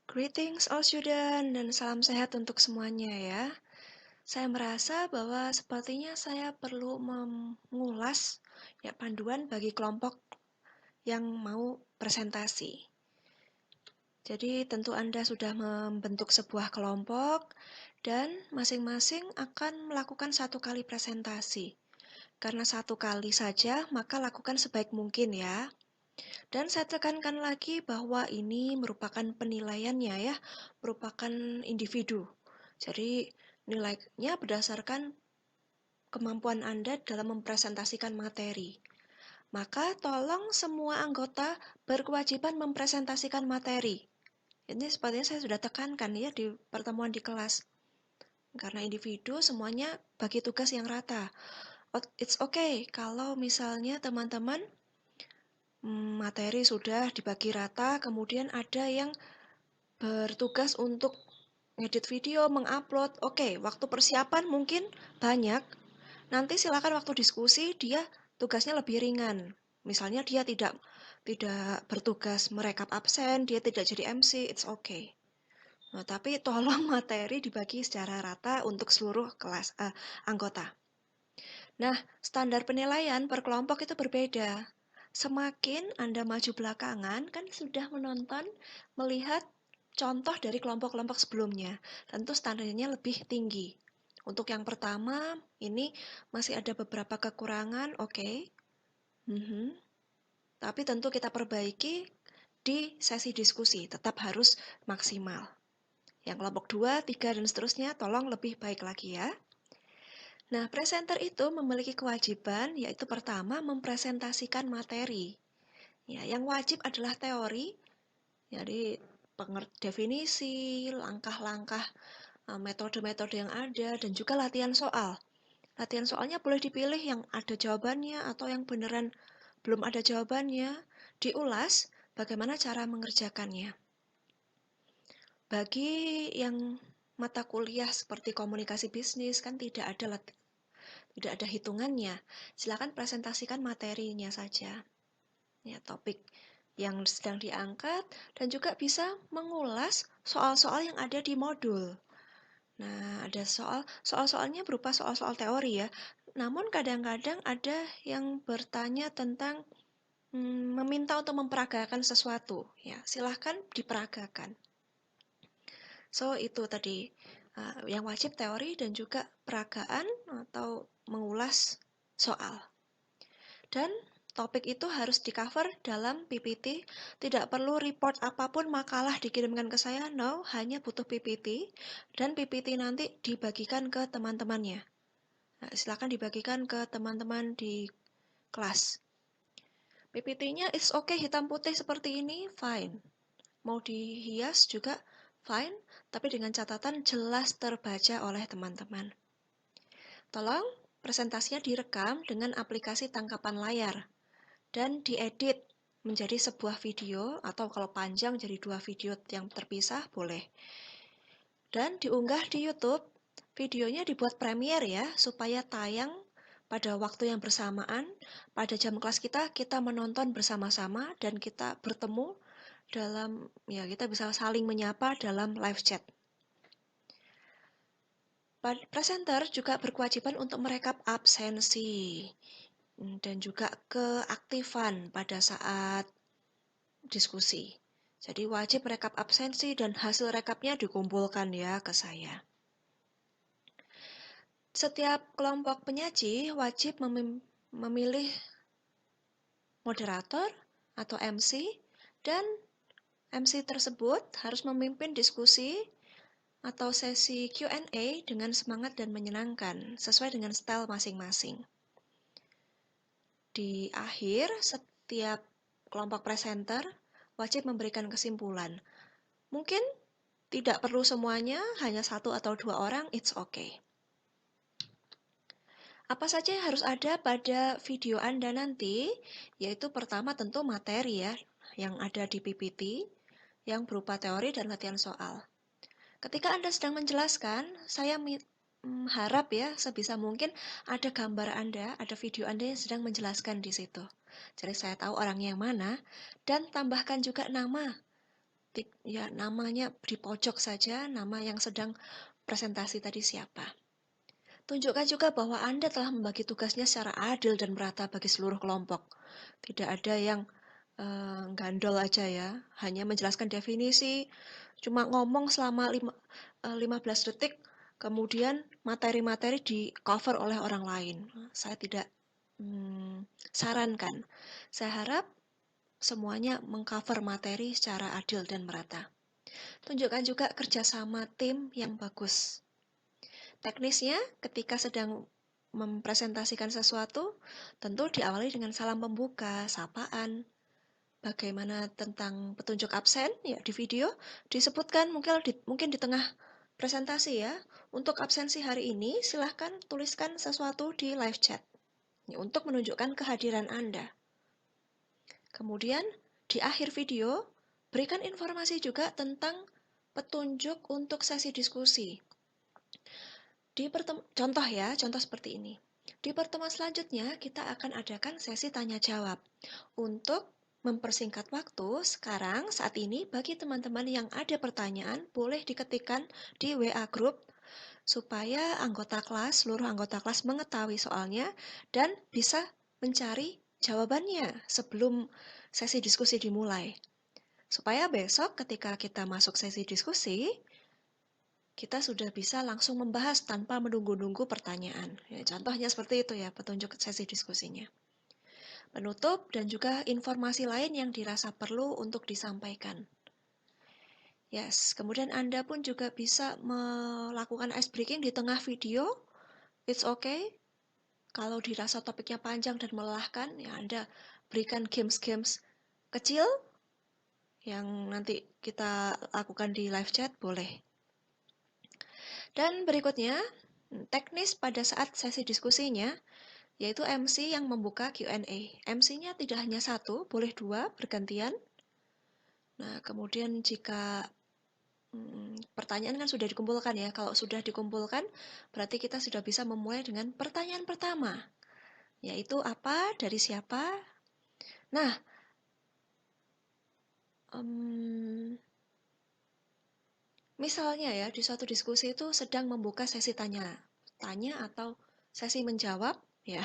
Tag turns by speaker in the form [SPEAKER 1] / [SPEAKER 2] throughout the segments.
[SPEAKER 1] Greetings all student dan salam sehat untuk semuanya ya. Saya merasa bahwa sepertinya saya perlu mengulas ya panduan bagi kelompok yang mau presentasi. Jadi tentu Anda sudah membentuk sebuah kelompok dan masing-masing akan melakukan satu kali presentasi. Karena satu kali saja, maka lakukan sebaik mungkin ya. Dan saya tekankan lagi bahwa ini merupakan penilaiannya ya, merupakan individu. Jadi nilainya berdasarkan kemampuan Anda dalam mempresentasikan materi. Maka tolong semua anggota berkewajiban mempresentasikan materi. Ini sepertinya saya sudah tekankan ya di pertemuan di kelas. Karena individu semuanya bagi tugas yang rata. It's okay kalau misalnya teman-teman materi sudah dibagi rata, kemudian ada yang bertugas untuk ngedit video, mengupload. Oke, waktu persiapan mungkin banyak. Nanti silakan waktu diskusi dia tugasnya lebih ringan. Misalnya dia tidak bertugas merekap absen, dia tidak jadi MC, it's okay. Nah, tapi tolong materi dibagi secara rata untuk seluruh kelas anggota. Nah, standar penilaian per kelompok itu berbeda. Semakin Anda maju belakangan, kan sudah menonton, melihat contoh dari kelompok-kelompok sebelumnya. Tentu standarnya lebih tinggi. Untuk yang pertama, ini masih ada beberapa kekurangan, oke. Tapi tentu kita perbaiki di sesi diskusi, tetap harus maksimal. Yang kelompok 2, 3, dan seterusnya, tolong lebih baik lagi ya. Nah, presenter itu memiliki kewajiban, yaitu pertama, mempresentasikan materi. Ya, yang wajib adalah teori, jadi definisi, langkah-langkah, metode-metode yang ada, dan juga latihan soal. Latihan soalnya boleh dipilih yang ada jawabannya atau yang beneran belum ada jawabannya, diulas bagaimana cara mengerjakannya. Bagi yang mata kuliah seperti komunikasi bisnis kan tidak ada hitungannya. Silakan presentasikan materinya saja. Ya, topik yang sedang diangkat dan juga bisa mengulas soal-soal yang ada di modul. Nah, ada soal-soalnya berupa soal-soal teori ya. Namun kadang-kadang ada yang bertanya tentang meminta untuk memperagakan sesuatu. Ya, silahkan diperagakan. So, itu tadi yang wajib teori dan juga peragaan atau mengulas soal. Dan topik itu harus di-cover dalam PPT, tidak perlu report apapun makalah dikirimkan ke saya, no, hanya butuh PPT, dan PPT nanti dibagikan ke teman-temannya. Nah, silakan dibagikan ke teman-teman di kelas. PPT-nya is okay, hitam putih seperti ini, fine. Mau dihias juga fine, tapi dengan catatan jelas terbaca oleh teman-teman. Tolong presentasinya direkam dengan aplikasi tangkapan layar dan diedit menjadi sebuah video atau kalau panjang jadi 2 video yang terpisah boleh. Dan diunggah di YouTube. Videonya dibuat Premiere ya supaya tayang pada waktu yang bersamaan. Pada jam kelas kita menonton bersama-sama dan kita bertemu dalam kita bisa saling menyapa dalam live chat. Presenter juga berkewajiban untuk merekap absensi dan juga keaktifan pada saat diskusi. Jadi wajib rekap absensi dan hasil rekapnya dikumpulkan ya ke saya. Setiap kelompok penyaji wajib memilih moderator atau MC dan MC tersebut harus memimpin diskusi atau sesi Q&A dengan semangat dan menyenangkan sesuai dengan style masing-masing. Di akhir, setiap kelompok presenter wajib memberikan kesimpulan. Mungkin tidak perlu semuanya, hanya 1 atau 2 orang, it's okay. Apa saja yang harus ada pada video Anda nanti? Yaitu pertama tentu materi ya, yang ada di PPT, yang berupa teori dan latihan soal. Ketika Anda sedang menjelaskan, saya harap ya sebisa mungkin ada gambar Anda, ada video Anda yang sedang menjelaskan di situ. Jadi saya tahu orangnya yang mana dan tambahkan juga nama ya namanya di pojok saja, nama yang sedang presentasi tadi siapa. Tunjukkan juga bahwa Anda telah membagi tugasnya secara adil dan merata bagi seluruh kelompok. Tidak ada yang gandol aja ya, hanya menjelaskan definisi, cuma ngomong selama 15 detik, kemudian materi-materi di cover oleh orang lain. Saya tidak sarankan. Saya harap semuanya mengcover materi secara adil dan merata. Tunjukkan juga kerjasama tim yang bagus. Teknisnya, ketika sedang mempresentasikan sesuatu, tentu diawali dengan salam pembuka, sapaan. Bagaimana tentang petunjuk absen? Ya, di video disebutkan mungkin di tengah presentasi ya. Untuk absensi hari ini, silahkan tuliskan sesuatu di live chat ya, untuk menunjukkan kehadiran Anda. Kemudian, di akhir video, berikan informasi juga tentang petunjuk untuk sesi diskusi. Contoh seperti ini. Di pertemuan selanjutnya, kita akan adakan sesi tanya-jawab. Untuk mempersingkat waktu, saat ini bagi teman-teman yang ada pertanyaan, boleh diketikkan di WA Group supaya seluruh anggota kelas mengetahui soalnya dan bisa mencari jawabannya sebelum sesi diskusi dimulai. Supaya besok ketika kita masuk sesi diskusi, kita sudah bisa langsung membahas tanpa menunggu-nunggu pertanyaan. Ya, contohnya seperti itu ya, petunjuk sesi diskusinya. Penutup dan juga informasi lain yang dirasa perlu untuk disampaikan. Kemudian Anda pun juga bisa melakukan ice breaking di tengah video. It's okay. Kalau dirasa topiknya panjang dan melelahkan, ya Anda berikan games-games kecil yang nanti kita lakukan di live chat, boleh. Dan berikutnya, teknis pada saat sesi diskusinya, yaitu MC yang membuka Q&A. MC-nya tidak hanya satu, boleh dua, bergantian. Nah, kemudian jika pertanyaan kan sudah dikumpulkan ya. Kalau sudah dikumpulkan, berarti kita sudah bisa memulai dengan pertanyaan pertama, yaitu apa, dari siapa. Nah, misalnya ya, di suatu diskusi itu sedang membuka sesi tanya atau sesi menjawab, ya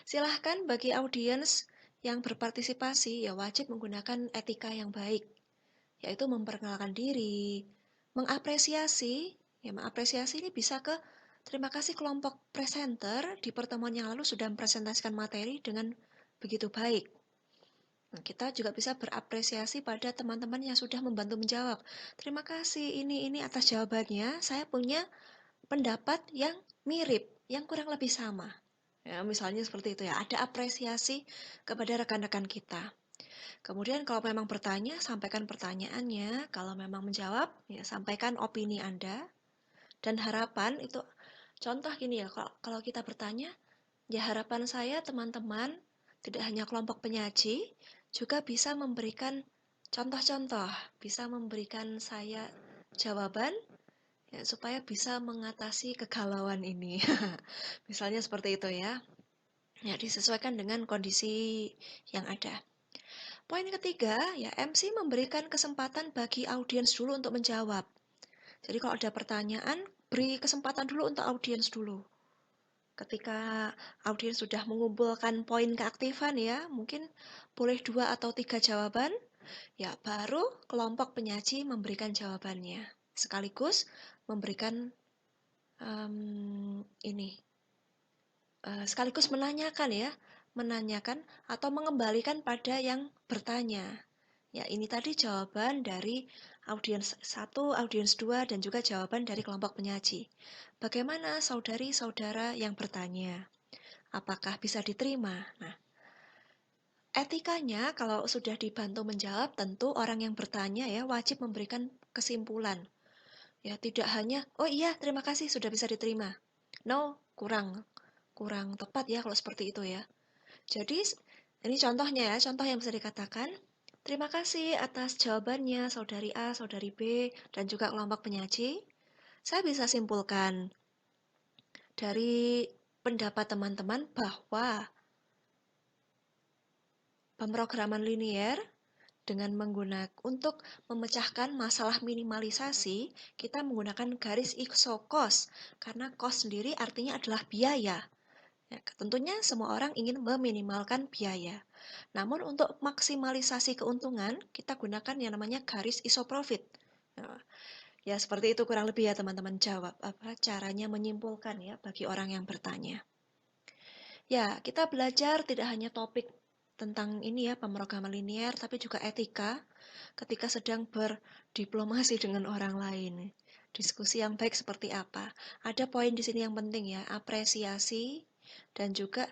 [SPEAKER 1] silahkan bagi audiens yang berpartisipasi ya wajib menggunakan etika yang baik, yaitu memperkenalkan diri, mengapresiasi ini bisa ke terima kasih kelompok presenter di pertemuan yang lalu sudah mempresentasikan materi dengan begitu baik. Nah, kita juga bisa berapresiasi pada teman-teman yang sudah membantu menjawab. Terima kasih ini atas jawabannya. Saya punya pendapat yang mirip, yang kurang lebih sama. Ya, misalnya seperti itu ya. Ada apresiasi kepada rekan-rekan kita. Kemudian kalau memang bertanya, sampaikan pertanyaannya. Kalau memang menjawab, ya sampaikan opini Anda. Dan harapan itu, contoh gini ya, kalau kita bertanya, ya harapan saya teman-teman, tidak hanya kelompok penyaji, juga bisa memberikan contoh-contoh, bisa memberikan saya jawaban, ya, supaya bisa mengatasi kegalauan ini. Misalnya seperti itu ya. Ya, disesuaikan dengan kondisi yang ada. Poin ketiga, ya MC memberikan kesempatan bagi audiens dulu untuk menjawab. Jadi kalau ada pertanyaan, beri kesempatan dulu untuk audiens dulu. Ketika audiens sudah mengumpulkan poin keaktifan ya, mungkin boleh 2 atau 3 jawaban, ya baru kelompok penyaji memberikan jawabannya. Sekaligus memberikan sekaligus menanyakan atau mengembalikan pada yang bertanya. Ya, ini tadi jawaban dari audiens 1, audiens 2, dan juga jawaban dari kelompok penyaji. Bagaimana saudari-saudara yang bertanya? Apakah bisa diterima? Nah, etikanya kalau sudah dibantu menjawab, tentu orang yang bertanya ya wajib memberikan kesimpulan. Ya, tidak hanya, oh iya, terima kasih sudah bisa diterima. No, kurang tepat ya kalau seperti itu ya. Jadi, ini contohnya ya, contoh yang bisa dikatakan, terima kasih atas jawabannya saudari A, saudari B, dan juga kelompok penyaji. Saya bisa simpulkan dari pendapat teman-teman bahwa pemrograman linier Untuk memecahkan masalah minimalisasi, kita menggunakan garis ISO cost, karena cost sendiri artinya adalah biaya. Ya, tentunya semua orang ingin meminimalkan biaya. Namun untuk maksimalisasi keuntungan, kita gunakan yang namanya garis ISO profit. Nah, ya seperti itu kurang lebih ya teman-teman jawab caranya menyimpulkan ya bagi orang yang bertanya. Ya, kita belajar tidak hanya topik tentang ini ya pemrograman linear, tapi juga etika ketika sedang berdiplomasi dengan orang lain. Diskusi yang baik seperti apa? Ada poin di sini yang penting ya, apresiasi dan juga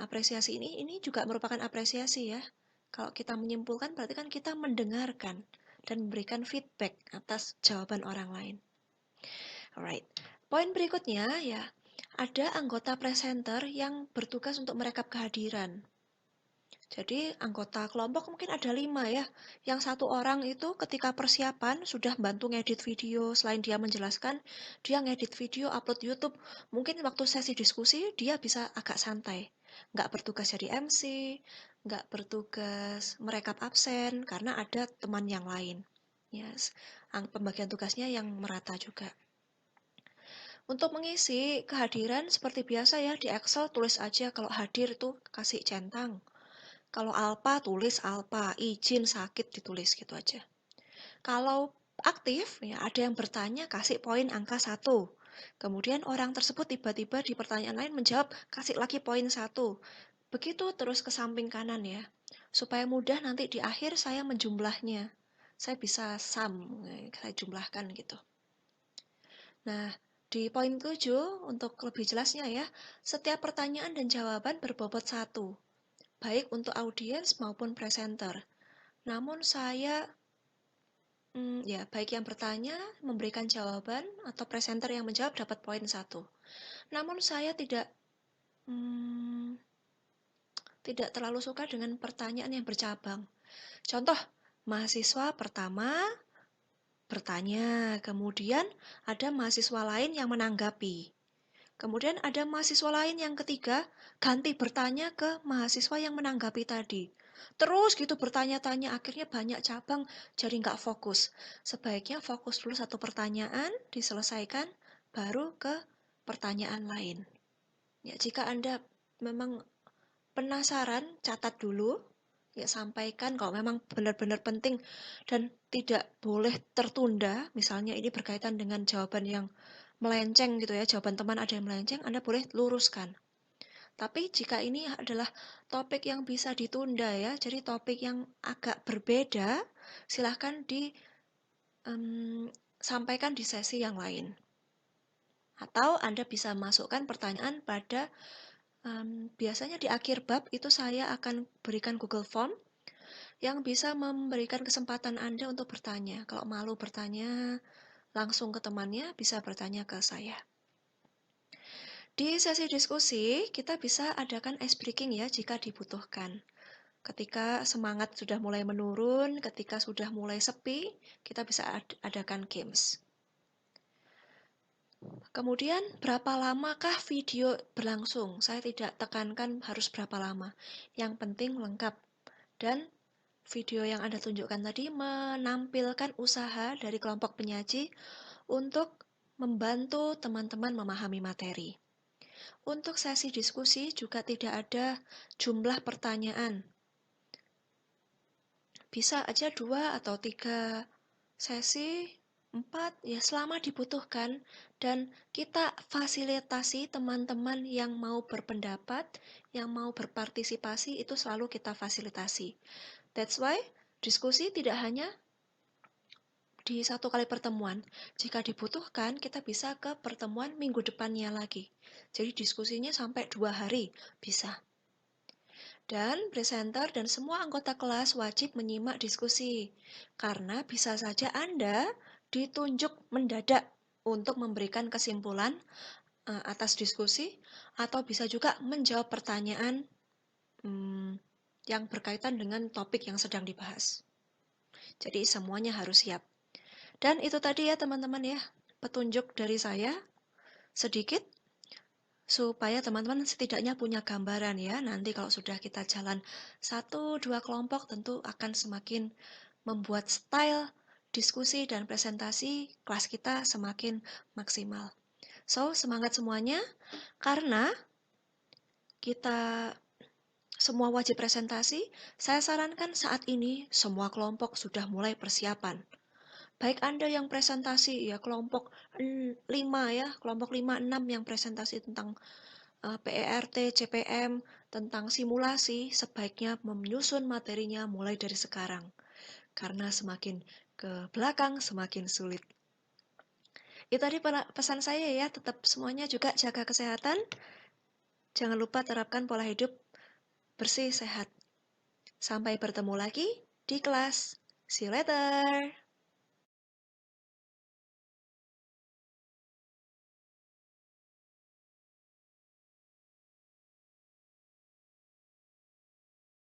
[SPEAKER 1] apresiasi ini juga merupakan apresiasi ya. Kalau kita menyimpulkan berarti kan kita mendengarkan dan memberikan feedback atas jawaban orang lain. Alright. Poin berikutnya ya, ada anggota presenter yang bertugas untuk merekap kehadiran. Jadi anggota kelompok mungkin ada 5 ya. Yang satu orang itu ketika persiapan sudah bantu ngedit video, selain dia menjelaskan, dia ngedit video, upload YouTube. Mungkin waktu sesi diskusi dia bisa agak santai. Nggak bertugas jadi MC, nggak bertugas merekap absen, karena ada teman yang lain. Yes. Pembagian tugasnya yang merata juga. Untuk mengisi kehadiran seperti biasa ya, di Excel tulis aja kalau hadir itu kasih centang. Kalau alpa tulis alpa, izin sakit ditulis gitu aja. Kalau aktif ya ada yang bertanya kasih poin angka 1. Kemudian orang tersebut tiba-tiba di pertanyaan lain menjawab kasih lagi poin 1. Begitu terus ke samping kanan ya. Supaya mudah nanti di akhir saya menjumlahnya. Saya bisa saya jumlahkan gitu. Nah, di poin 7 untuk lebih jelasnya ya, setiap pertanyaan dan jawaban berbobot 1. Baik untuk audiens maupun presenter. Namun saya, ya baik yang bertanya memberikan jawaban atau presenter yang menjawab dapat poin 1. Namun saya tidak terlalu suka dengan pertanyaan yang bercabang. Contoh, mahasiswa pertama bertanya, kemudian ada mahasiswa lain yang menanggapi. Kemudian ada mahasiswa lain yang ketiga ganti bertanya ke mahasiswa yang menanggapi tadi. Terus gitu bertanya-tanya, akhirnya banyak cabang, jadi nggak fokus. Sebaiknya fokus dulu satu pertanyaan, diselesaikan, baru ke pertanyaan lain. Ya, jika Anda memang penasaran, catat dulu, ya sampaikan kalau memang benar-benar penting dan tidak boleh tertunda. Misalnya ini berkaitan dengan jawaban yang melenceng gitu ya, jawaban teman ada yang melenceng, Anda boleh luruskan. Tapi jika ini adalah topik yang bisa ditunda ya, jadi topik yang agak berbeda, silahkan disampaikan di sesi yang lain. Atau Anda bisa masukkan pertanyaan pada biasanya di akhir bab itu saya akan berikan Google Form yang bisa memberikan kesempatan Anda untuk bertanya. Kalau malu bertanya langsung ke temannya, bisa bertanya ke saya. Di sesi diskusi, kita bisa adakan ice breaking ya jika dibutuhkan. Ketika semangat sudah mulai menurun, ketika sudah mulai sepi, kita bisa adakan games. Kemudian, berapa lamakah video berlangsung? Saya tidak tekankan harus berapa lama. Yang penting lengkap. Dan video yang Anda tunjukkan tadi menampilkan usaha dari kelompok penyaji untuk membantu teman-teman memahami materi. Untuk sesi diskusi juga tidak ada jumlah pertanyaan. Bisa aja 2 atau 3 sesi, 4, ya selama dibutuhkan. Dan kita fasilitasi teman-teman yang mau berpendapat, yang mau berpartisipasi, itu selalu kita fasilitasi. That's why diskusi tidak hanya di satu kali pertemuan. Jika dibutuhkan, kita bisa ke pertemuan minggu depannya lagi. Jadi diskusinya sampai 2 hari, bisa. Dan presenter dan semua anggota kelas wajib menyimak diskusi. Karena bisa saja Anda ditunjuk mendadak untuk memberikan kesimpulan atas diskusi, atau bisa juga menjawab pertanyaan yang berkaitan dengan topik yang sedang dibahas. Jadi semuanya harus siap. Dan itu tadi ya teman-teman ya, petunjuk dari saya sedikit. supaya teman-teman setidaknya punya gambaran ya. Nanti kalau sudah kita jalan satu dua kelompok tentu akan semakin membuat style diskusi dan presentasi kelas kita semakin maksimal. So, semangat semuanya karena kita semua wajib presentasi. Saya sarankan saat ini semua kelompok sudah mulai persiapan. Baik Anda yang presentasi ya kelompok 5 ya, kelompok 5 6 yang presentasi tentang PERT, CPM, tentang simulasi, sebaiknya menyusun materinya mulai dari sekarang. Karena semakin ke belakang semakin sulit. Itu tadi pesan saya ya, tetap semuanya juga jaga kesehatan. Jangan lupa terapkan pola hidup bersih sehat. Sampai bertemu lagi di kelas. See you later.